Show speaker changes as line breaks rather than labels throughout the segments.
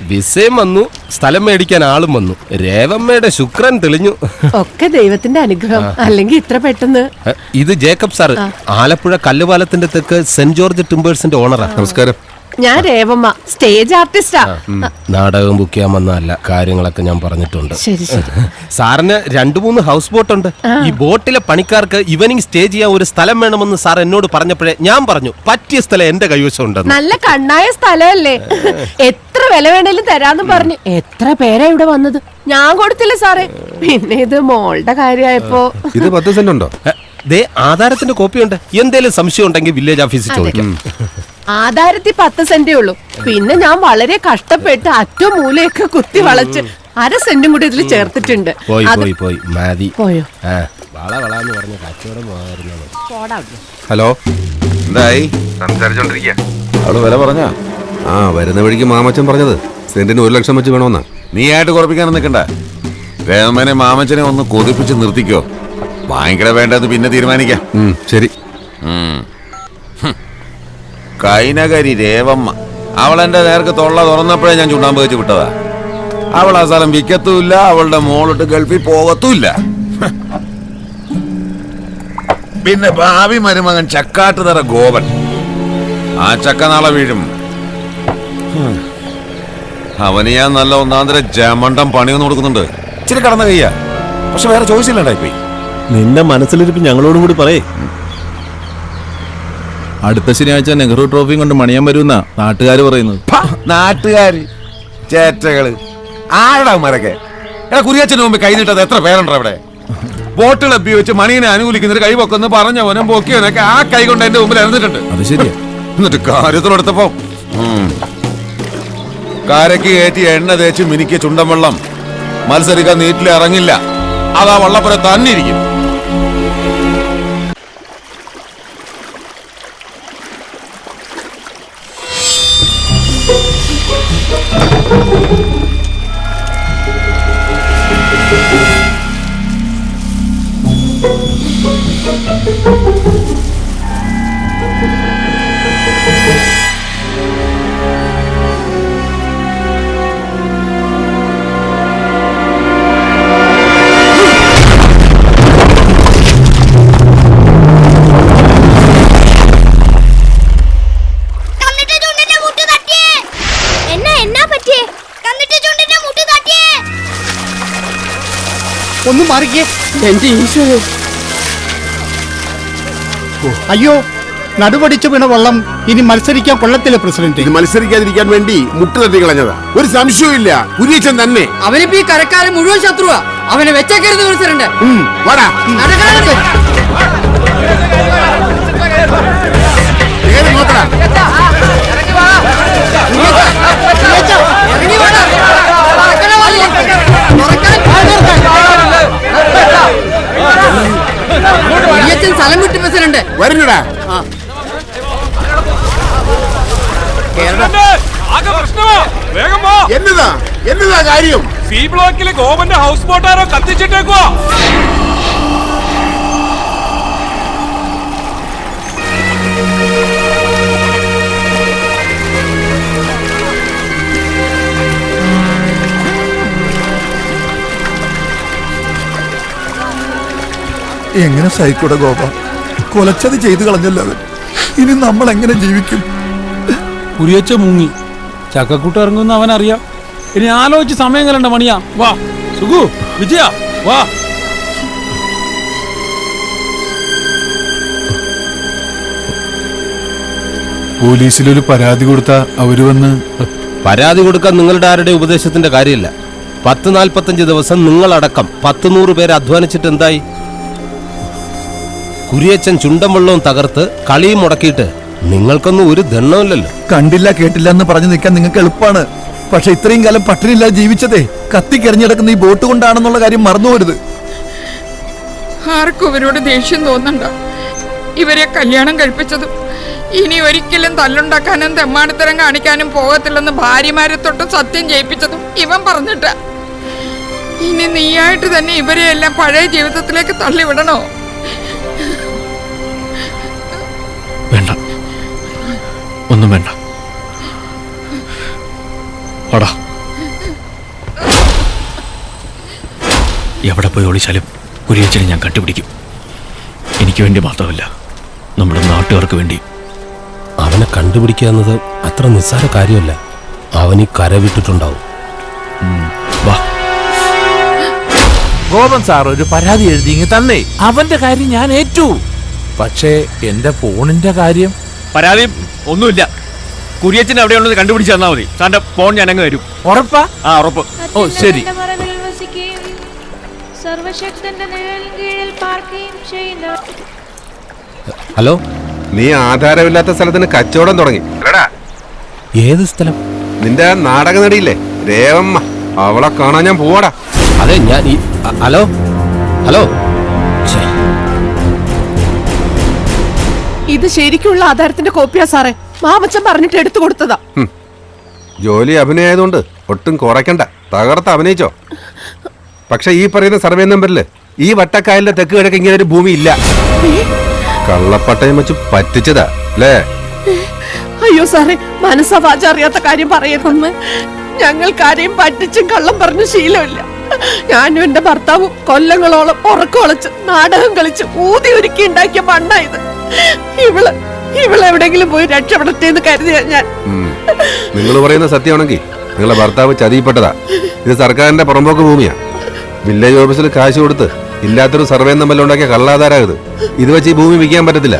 വിസയും വന്നു, സ്ഥലം മേടിക്കാൻ ആളും വന്നു. രേവമ്മയുടെ ശുക്രൻ തെളിഞ്ഞു.
ഒക്കെ ദൈവത്തിന്റെ അനുഗ്രഹം, അല്ലെങ്കിൽ ഇത്ര പെട്ടെന്ന്.
ഇത് ജേക്കബ് സാർ, ആലപ്പുഴ കല്ലുപാലത്തിന്റെ തെക്ക് സെന്റ് ജോർജ് ടിമ്പേഴ്സിന്റെ ഓണറാ.
നമസ്കാരം.
ഞാൻ രേവമ്മ, സ്റ്റേജ് ആർട്ടിസ്റ്റാ.
നാടകം ബുക്ക് ചെയ്യാൻ വന്നല്ല, കാര്യങ്ങളൊക്കെ ഞാൻ പറഞ്ഞിട്ടുണ്ട്.
ശരി ശരി.
സാറിന് 2-3 ഹൗസ് ബോട്ട് ഉണ്ട്. ഈ ബോട്ടിലെ പണിക്കാർക്ക് ഈവനിങ് സ്റ്റേ ചെയ്യാൻ ഒരു സ്ഥലം വേണമെന്ന് സാർ എന്നോട് പറഞ്ഞപ്പോഴേ ഞാൻ പറഞ്ഞു പറ്റിയ സ്ഥലം എന്റെ കൈവശം ഉണ്ടെന്ന്.
നല്ല കണ്ണായ സ്ഥലമല്ലേ, എത്ര വില വേണേലും തരാന്ന് പറഞ്ഞു. എത്ര പേരാ ഇവിടെ വന്നത്, ഞാൻ കൊടുത്തില്ല സാറേ. പിന്നെ ഇത് മോളുടെ കാര്യമായപ്പോ.
ഇത് 10 സെന്റ് ഉണ്ടോ?
ദേ ആധാരത്തിന്റെ കോപ്പിയുണ്ട്. എന്തേലും സംശയം ഉണ്ടെങ്കിൽ വില്ലേജ് ഓഫീസിൽ ചോദിക്കാം.
ആധാരത്തിൽ 10 സെന്റേ ഉള്ളൂ. പിന്നെ ഞാൻ വളരെ കഷ്ടപ്പെട്ട് അറ്റവും മൂലയൊക്കെ കുത്തി വളച്ച് 1/2 സെന്റും കൂടി ഇതിൽ ചേർത്തിട്ടുണ്ട്. പോയോ?
ഹലോ, എന്തായി? സംസാരിച്ചോണ്ടിരിക്കുക. അവള് വില പറഞ്ഞ വരുന്ന വഴിക്ക് മാമച്ചൻ പറഞ്ഞത് സെന്റിന് 1 ലക്ഷം വെച്ച് വേണമെന്നാ.
നീ ആയിട്ട് കുറപ്പിക്കാനും നിൽക്കണ്ട. രേവമ്മനെ മാമച്ചനെ ഒന്ന് കൊതിപ്പിച്ച് നിർത്തിക്കോ. ഭയങ്കര വേണ്ടത് പിന്നെ തീരുമാനിക്കാം.
ശരി.
കൈനകരി രേവമ്മ, അവളെന്റെ നേർക്ക് തൊള്ള തുറന്നപ്പോഴേ ഞാൻ ചുണ്ടാമ്പ് വെച്ച് വിട്ടതാ. അവൾ ആ സ്ഥലം വിൽക്കത്തുമില്ല, അവളുടെ മോളിട്ട് ഗൾഫിൽ പോകത്തുമില്ല. പിന്നെ ഭാവി മരുമകൻ ചക്കാട്ടുതറ ഗോപൻ, ആ ചക്ക നാളെ വീഴും. അവന് ഞാൻ നല്ല ഒന്നാന്തര ജമണ്ടം പണിയൊന്നും കൊടുക്കുന്നുണ്ട്. ഇച്ചിരി കടന്ന കയ്യാ, പക്ഷെ വേറെ ചോയ്സ് ഇല്ലണ്ടായിപ്പോയി.
നിന്റെ മനസ്സിലിരിപ്പ് ഞങ്ങളോടും കൂടി പറയേ. അടുത്ത ശനിയാഴ്ച നെഹ്റു ട്രോഫിയും കൊണ്ട് മണിയാൻ വരുന്ന നാട്ടുകാര് പറയുന്നത്.
നാട്ടുകാര് ചേറ്റകള് ആരുടെ മരക്കെ? എടാ, കുരിയച്ചന് മുമ്പ് കൈ നീട്ടത് എത്ര പേരുണ്ടോ അവിടെ? ബോട്ടിൽ അപ്പി വെച്ച് മണീനെ അനുകൂലിക്കുന്നൊരു കൈ പൊക്കെന്ന് പറഞ്ഞവനും പൊക്കിയവനൊക്കെ ആ കൈ കൊണ്ട് എന്റെ മുമ്പിൽ ഇറന്നിട്ടുണ്ട്.
അത് ശരിയാ.
എന്നിട്ട് കാര്യത്തിലെടുത്തപ്പോ കാരക്ക് കയറ്റി എണ്ണ തേച്ച് മിനിക്ക് ചുണ്ടൻ വെള്ളം മത്സരിക്കാൻ നീറ്റിൽ ഇറങ്ങില്ല. അതാ വള്ളപ്പുര തന്നിരിക്കും.
ഒന്ന് മാറിക്കേ. എന്റെ ഈശ്വര, അയ്യോ, നടുപടിച്ചു വീണ വെള്ളം ഇനി മത്സരിക്കാൻ കൊള്ളത്തില്ല പ്രസിഡന്റ്.
ഇത് മത്സരിക്കാതിരിക്കാൻ വേണ്ടി മുട്ട് തട്ടി കളഞ്ഞതാ, ഒരു സംശയവും ഇല്ല. കുര്യച്ചൻ തന്നെ.
അവനിപ്പോ ഈ കരക്കാരൻ മുഴുവൻ ശത്രുവാ. അവനെ വെച്ചേക്കരുത് പ്രസിഡന്റ്.
വാടാ. നോക്കടാ.
സ്ഥലം വിട്ടു പ്രസിഡന്റ്
വരുന്നടാ. എന്നതാ കാര്യം?
സി ബ്ലോക്കിലെ ഗോവന്റെ ഹൗസ് ബോട്ടാരോ കത്തിച്ചിട്ടേക്കുവാ.
എങ്ങനെ സഹിക്കൂടെ ഗോപ? കൊലച്ചത് ചെയ്തു കളഞ്ഞല്ലോ അവൻ. ഇനി നമ്മൾ എങ്ങനെ ജീവിക്കും?
കുരിയച്ച മുങ്ങി, ചക്കക്കൂട്ട് ഇറങ്ങുന്ന അവനറിയാം. ഇനി ആലോചിച്ച് സമയം കലണ്ട മണിയാ. വാ സുഖു, വിജയ വാ.
പോലീസിലൊരു പരാതി കൊടുത്താ അവര് വന്ന്.
പരാതി കൊടുക്കാൻ നിങ്ങളുടെ ആരുടെ ഉപദേശത്തിന്റെ കാര്യമില്ല. 10-45 ദിവസം നിങ്ങളടക്കം 100 പേര് അധ്വാനിച്ചിട്ട് എന്തായി? കുരിയച്ചൻ ചുണ്ടൻ വെള്ളവും തകർത്ത് കളിയും മുടക്കിയിട്ട് നിങ്ങൾക്കൊന്നും ഒരു ദണ്ണമില്ലല്ലോ.
കണ്ടില്ല കേട്ടില്ല എന്ന് പറഞ്ഞു നിൽക്കാൻ നിങ്ങൾക്ക് എളുപ്പമാണ്. പക്ഷെ ഇത്രയും കാലം പട്ടിണിയില്ലാതെ ജീവിച്ചതേ കത്തിക്കെറിഞ്ഞിടക്കുന്ന ഈ ബോട്ട് കൊണ്ടാണെന്നുള്ള കാര്യം മറന്നുപോരുത്.
ആർക്കും ഇവരോട് ദേഷ്യം തോന്നണ്ട. ഇവരെ കല്യാണം കഴിപ്പിച്ചതും ഇനി ഒരിക്കലും തല്ലുണ്ടാക്കാനും തെമ്മാടിത്തരം കാണിക്കാനും പോകത്തില്ലെന്ന് ഭാര്യമാരെ തൊട്ട് സത്യം ചെയ്യിപ്പിച്ചതും ഇവൻ പറഞ്ഞിട്ട. ഇനി നീയായിട്ട് തന്നെ ഇവരെ എല്ലാം പഴയ ജീവിതത്തിലേക്ക് തള്ളിവിടണോ?
വേണ്ട, ഒന്നും വേണ്ട.
വാടാ. എവിടെ പോയി ഒളിച്ചാലും കുരിയച്ചനെ ഞാൻ കണ്ടുപിടിക്കും. എനിക്ക് വേണ്ടി മാത്രമല്ല, നമ്മുടെ നാട്ടുകാർക്ക് വേണ്ടി.
അവനെ കണ്ടുപിടിക്കുക എന്നത് അത്ര നിസ്സാര കാര്യമല്ല. അവനീ കര വിട്ടിട്ടുണ്ടാവും.
വാ.
ഗോപൻ സാർ ഒരു പരാതി എഴുതി തന്നെ. അവന്റെ കാര്യം ഞാൻ ഏറ്റു. പക്ഷേ എന്റെ ഫോണിന്റെ കാര്യം
പരാതി ഒന്നുമില്ല. കുരിയച്ചൻ എവിടെയുള്ളത് കണ്ടുപിടിച്ച് തന്നാൽ മതി. സാറിന്റെ ഫോൺ ഞാൻ അങ്ങ് തരും.
ഉറപ്പാ?
ആ, ഉറപ്പ്.
ഓ ശരി.
ഹലോ,
നീ ആധാരമില്ലാത്ത സ്ഥലത്തിന് കച്ചവടം തുടങ്ങി.
ഏത് സ്ഥലം?
നിന്റെ നാടക നടിയില്ലേ രേവമ്മ, അവളെ കാണാൻ ഞാൻ പോവാടാ.
അതെ, ഞാൻ ഹലോ ഹലോ.
ഇത് ശരിക്കുള്ള ആധാരത്തിന്റെ കോപ്പിയാ സാറേ. മാമച്ചൻ പറഞ്ഞിട്ട് എടുത്തു കൊടുത്തതാ.
ജോലി അഭിനയമായതുകൊണ്ട് ഒട്ടും കുറയ്ക്കണ്ട, തകർത്ത് അഭിനയിച്ചോ. പക്ഷെ ഈ പറയുന്ന സർവേ നമ്പറില് ഈ വട്ടക്കായലിന്റെ തെക്ക് കിഴക്ക് ഇങ്ങനെ ഒരു ഭൂമി ഇല്ല. കള്ളപ്പട്ടയം വെച്ച് പറ്റിച്ചതാ അല്ലേ?
അയ്യോ സാറേ, മനസ്സവാച അറിയാത്ത കാര്യം പറയരുതെന്ന്. ഞങ്ങൾക്കാരെയും പറ്റിച്ചും കള്ളം പറഞ്ഞു ശീലമില്ല. ഞാനും എന്റെ ഭർത്താവും കൊല്ലങ്ങളോളം ഉറക്കമൊളച്ച് നാടകം കളിച്ച് ഊതി ഒരുക്കി ഉണ്ടാക്കിയ മണ്ണ ഇത്. ഇവളെവിടെങ്കിലും പോയി രക്ഷപ്പെടട്ടെ എന്ന് കരുതിയ ഞാൻ.
നിങ്ങൾ പറയുന്ന സത്യമാണെങ്കിൽ നിങ്ങളെ ഭർത്താവ് ചതിപ്പെട്ടതാ. ഇത് സർക്കാരിന്റെ പുറമ്പോക്ക് ഭൂമിയാ. വില്ലേജ് ഓഫീസിൽ കാശ് കൊടുത്ത് ഇല്ലാത്തൊരു സർവേ നമ്പർ ഉണ്ടാക്കിയ കള്ളാധാരായത്. ഇത് വെച്ച് ഈ ഭൂമി വിൽക്കാൻ പറ്റത്തില്ല.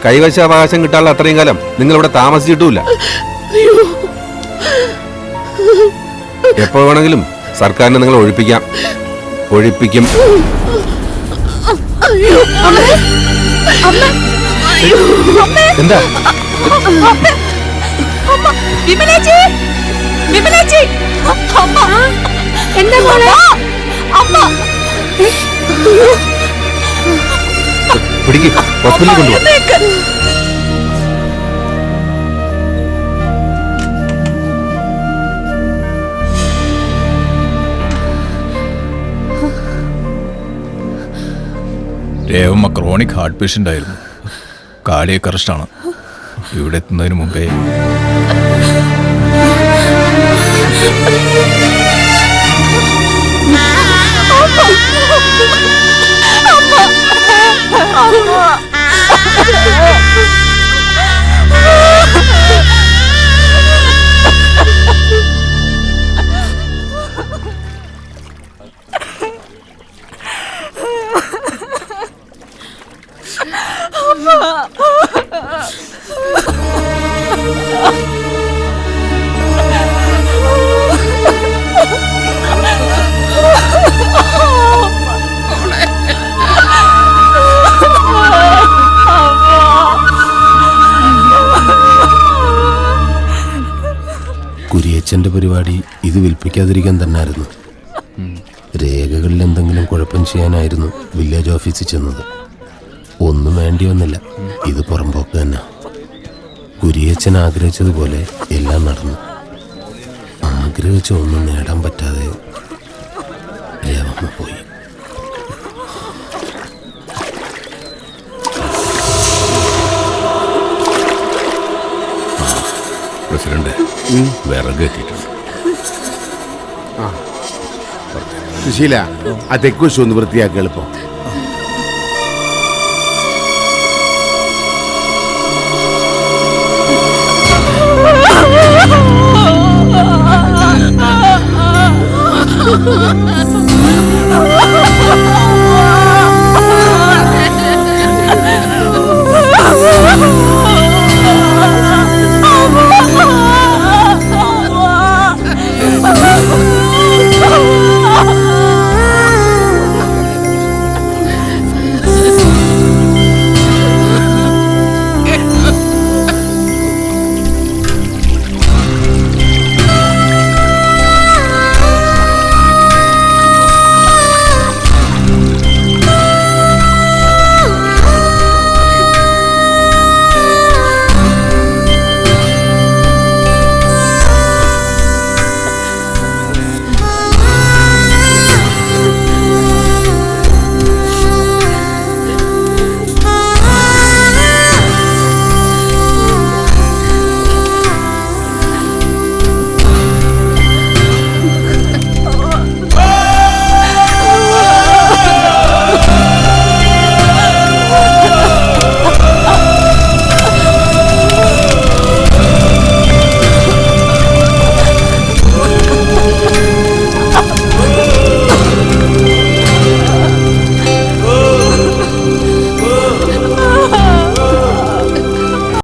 കൈവശാവകാശം കിട്ടാനുള്ള അത്രയും കാലം നിങ്ങൾ ഇവിടെ താമസിച്ചിട്ടുമില്ല. എപ്പോ വേണമെങ്കിലും സർക്കാരിനെ നിങ്ങൾ ഒഴിപ്പിക്കാം, ഒഴിപ്പിക്കും. എന്താ പിടിക്ക്, ഹോസ്പിറ്റലിൽ കൊണ്ടുപോകാം.
രേവമ്മ ക്രോണിക് ഹാർട്ട് പേഷ്യന്റ് ആയിരുന്നു. കാർഡിയക് അറസ്റ്റാണ്. ഇവിടെ എത്തുന്നതിന് മുമ്പേ
കുരിയച്ചന്റെ പരിപാടി ഇത് വിൽപ്പിക്കാതിരിക്കാൻ തന്നെയായിരുന്നു. രേഖകളിൽ എന്തെങ്കിലും കുഴപ്പം ചെയ്യാനായിരുന്നു വില്ലേജ് ഓഫീസിൽ ചെന്നത്. ഒന്നും വേണ്ടി വന്നില്ല. ഇത് പുറമ്പോക്ക് തന്നെ. കുരിയച്ചൻ ആഗ്രഹിച്ചതുപോലെ എല്ലാം നടന്നു. ആഗ്രഹിച്ച ഒന്നും നേടാൻ പറ്റാതെ രേവമ്മ പോയി.
പ്രസിഡന്റ് വിറക് എത്തിയിട്ടുണ്ട്.
സുശീല, ആ തെക്കുവശം ഒന്ന് വൃത്തിയാക്കി എളുപ്പം.